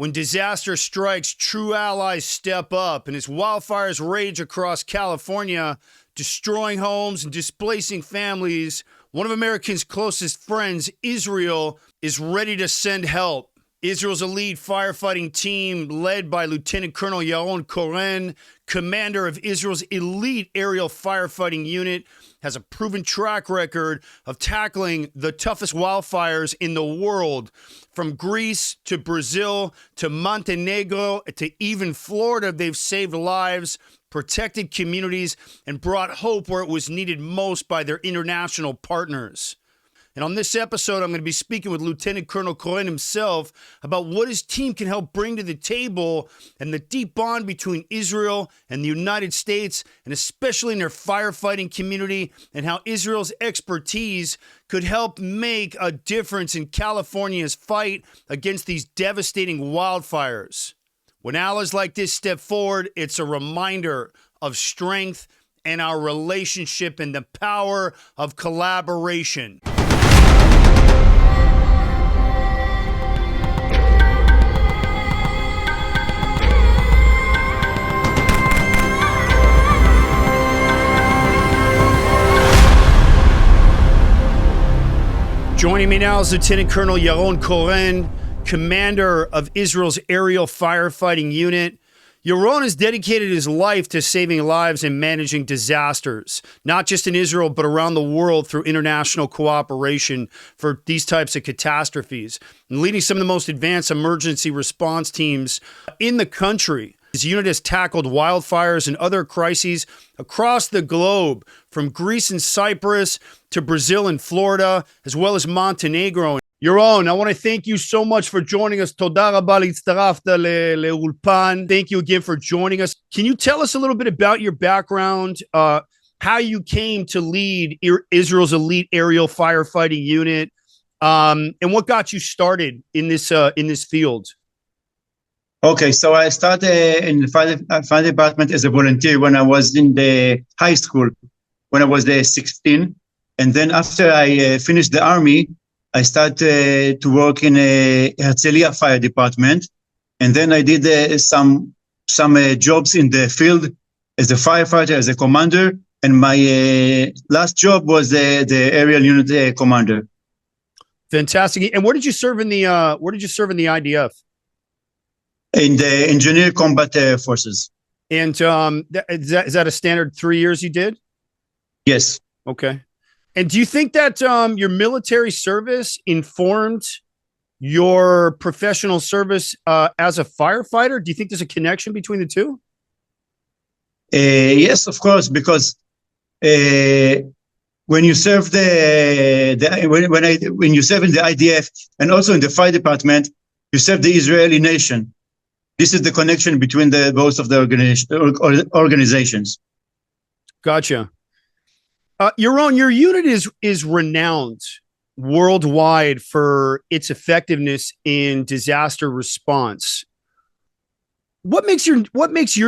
When disaster strikes, true allies step up, and as wildfires rage across California, destroying homes and displacing families, one of America's closest friends, Israel, is ready to send help. Israel's elite firefighting team, led by Lieutenant Colonel Yaron Koren, commander of Israel's elite aerial firefighting unit, has a proven track record of tackling the toughest wildfires in the world. From Greece to Brazil to Montenegro to even Florida, they've saved lives, protected communities, and brought hope where it was needed most by their international partners. And on this episode, I'm going to be speaking with Lieutenant Colonel Cohen himself about what his team can help bring to the table and the deep bond between Israel and the United States, and especially in their firefighting community, and how Israel's expertise could help make a difference in California's fight against these devastating wildfires. When allies like this step forward, it's a reminder of strength and our relationship and the power of collaboration. Joining me now is Lieutenant Colonel Yaron Koren, commander of Israel's aerial firefighting unit. Yaron has dedicated his life to saving lives and managing disasters, not just in Israel, but around the world through international cooperation for these types of catastrophes, and leading some of the most advanced emergency response teams in the country. His unit has tackled wildfires and other crises across the globe, from Greece and Cyprus to Brazil and Florida, as well as Montenegro. Yaron, I want to thank you so much for joining us. Toda raba להצטרפת לאולפן. Thank you again for joining us. Can you tell us a little bit about your background, how you came to lead Israel's elite aerial firefighting unit, and what got you started in this field? Okay, so I started in the fire department as a volunteer when I was in the high school, when I was 16. And then after I finished the army, I started to work in a Herzliya fire department. And then I did some jobs in the field as a firefighter, as a commander. And my last job was the aerial unit commander. Fantastic. And where did you serve in the IDF? In the Engineer Combat Forces. And is that a standard 3 years you did? Yes. Okay. And do you think that your military service informed your professional service as a firefighter? Do you think there's a connection between the two? Yes, of course, because when you serve when you serve in the IDF and also in the fire department, you serve the Israeli nation. This is the connection between both of the organizations. Gotcha. Yaron, your unit is renowned worldwide for its effectiveness in disaster response. What makes your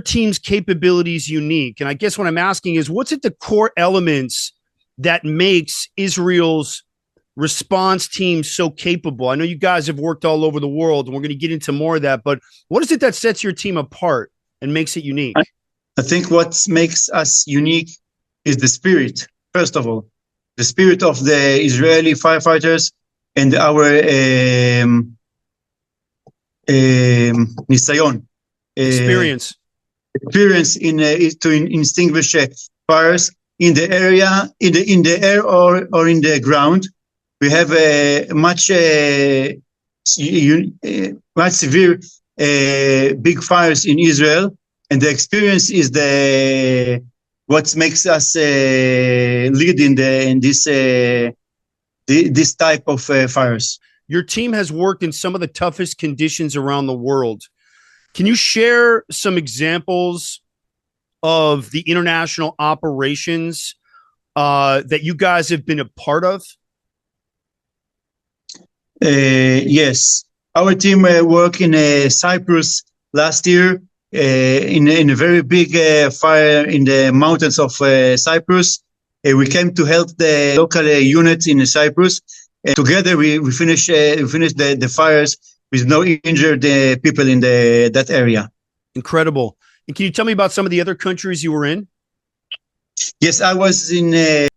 team's capabilities unique? And I guess what I'm asking is, what's at the core elements that makes Israel's response team so capable? I know you guys have worked all over the world, and we're going to get into more of that, but what is it that sets your team apart and makes it unique? I think what makes us unique is the spirit. First of all, the spirit of the Israeli firefighters and our nisayon, experience in to extinguish fires in the area, in the air or in the ground. We have much severe big fires in Israel, and the experience is what makes us lead in this type of fires. Your team has worked in some of the toughest conditions around the world. Can you share some examples of the international operations that you guys have been a part of? Yes, our team worked in Cyprus last year in a very big fire in the mountains of Cyprus. We came to help the local units in Cyprus. Together, we finished the fires with no injured people in that area. Incredible. And can you tell me about some of the other countries you were in? Yes, I was in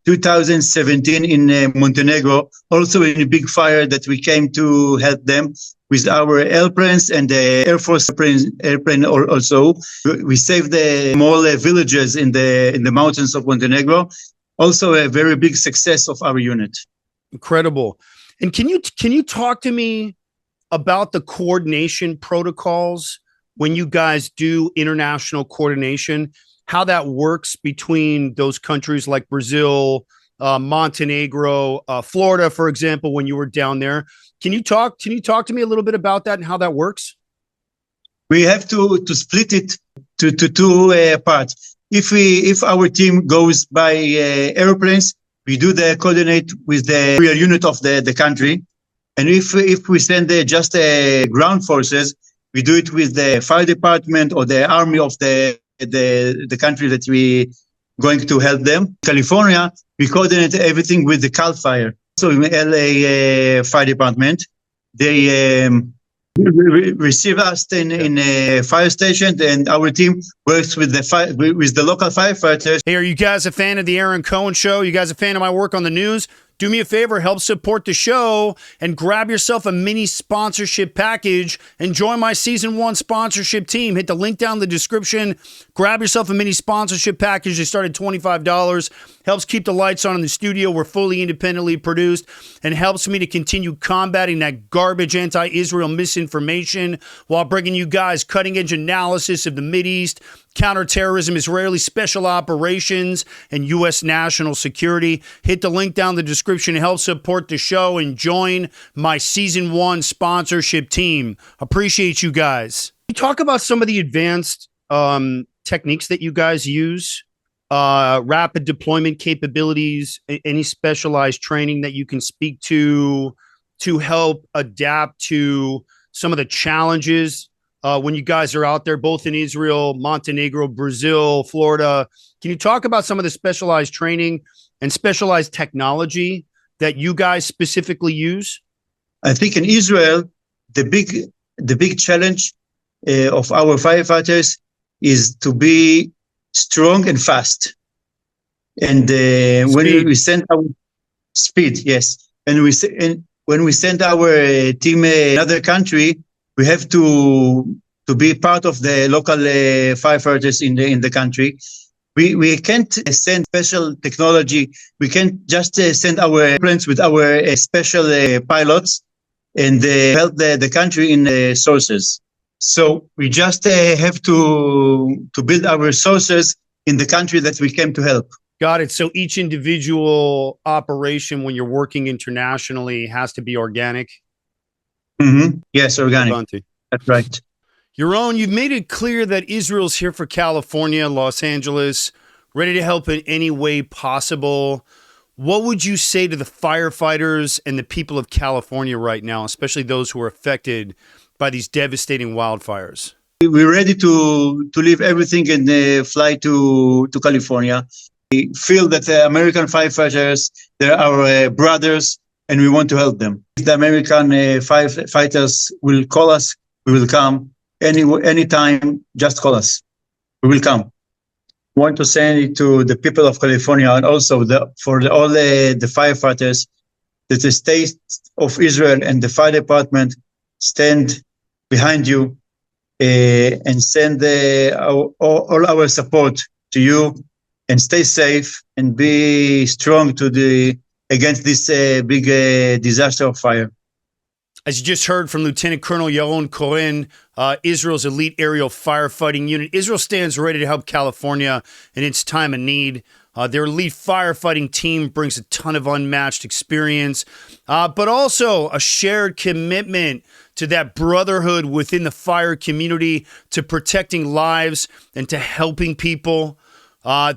2017 in Montenegro, also in a big fire that we came to help them with our airplanes and the Air Force airplane also. We saved the small villages in the mountains of Montenegro. Also a very big success of our unit. Incredible. And can you talk to me about the coordination protocols when you guys do international coordination, how that works between those countries like Brazil, Montenegro, Florida, for example, when you were down there? Can you talk to me a little bit about that and how that works? We have to split it to two parts. If our team goes by airplanes, we do the coordinate with the real unit of the country. And if we send just ground forces, we do it with the fire department or the army of the country that we going to help them. California, we coordinate everything with the Cal Fire. So in LA fire department, they receive us in a fire station, and our team works with the local firefighters. Hey, are you guys a fan of the Yaron Koren show? You guys a fan of my work on the news? Do me a favor, help support the show and grab yourself a mini sponsorship package and join my season 1 sponsorship team. Hit the link down in the description. Grab yourself a mini sponsorship package. They start at $25. Helps keep the lights on in the studio. We're fully independently produced and helps me to continue combating that garbage anti-Israel misinformation while bringing you guys cutting-edge analysis of the Mideast, counterterrorism, Israeli special operations, and U.S. national security. Hit the link down in the description to help support the show and join my season 1 sponsorship team. Appreciate you guys. Can you talk about some of the advanced techniques that you guys use? Rapid deployment capabilities, any specialized training that you can speak to help adapt to some of the challenges when you guys are out there, both in Israel, Montenegro, Brazil, Florida. Can you talk about some of the specialized training and specialized technology that you guys specifically use? I think in Israel, the big challenge of our firefighters is to be strong and fast. And when we send our speed, yes, and when we send our team another country, we have to be part of the local firefighters in the country. We can't send special technology. We can't just send our planes with our special pilots and help the country in sources. So we just have to build our resources in the country that we came to help. Got it. So each individual operation, when you're working internationally, has to be organic? Mm-hmm. Yes, organic. That's right. Yaron, you've made it clear that Israel's here for California, Los Angeles, ready to help in any way possible. What would you say to the firefighters and the people of California right now, especially those who are affected by these devastating wildfires? We're ready to leave everything and fly to California. We feel that the American firefighters, they're our brothers, and we want to help them. If the American firefighters will call us, we will come. Anytime, just call us. We will come. I want to say to the people of California and also all the firefighters that the state of Israel and the fire department stand behind you and send all our support to you, and stay safe and be strong against this big disaster of fire. As you just heard from Lieutenant Colonel Yaron Koren, Israel's elite aerial firefighting unit, Israel stands ready to help California in its time of need. Their elite firefighting team brings a ton of unmatched experience, but also a shared commitment to that brotherhood within the fire community, to protecting lives and to helping people.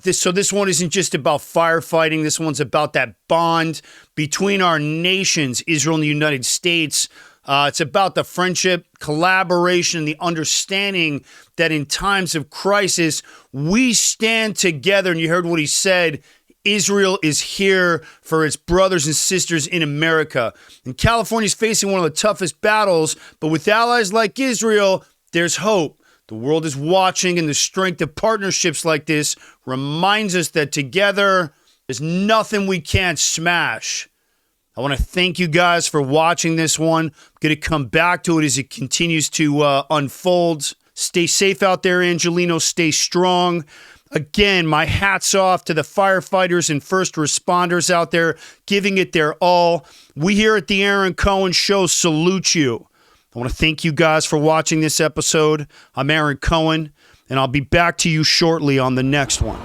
This one isn't just about firefighting. This one's about that bond between our nations, Israel and the United States. It's about the friendship, collaboration, and the understanding that in times of crisis, we stand together. And you heard what he said. Israel is here for its brothers and sisters in America. And California is facing one of the toughest battles, but with allies like Israel, there's hope. The world is watching, and the strength of partnerships like this reminds us that together, there's nothing we can't smash. I want to thank you guys for watching this one. I'm going to come back to it as it continues to unfold. Stay safe out there, Angelino. Stay strong. Again, my hat's off to the firefighters and first responders out there giving it their all. We here at the Yaron Koren Show salute you. I want to thank you guys for watching this episode. I'm Yaron Koren, and I'll be back to you shortly on the next one.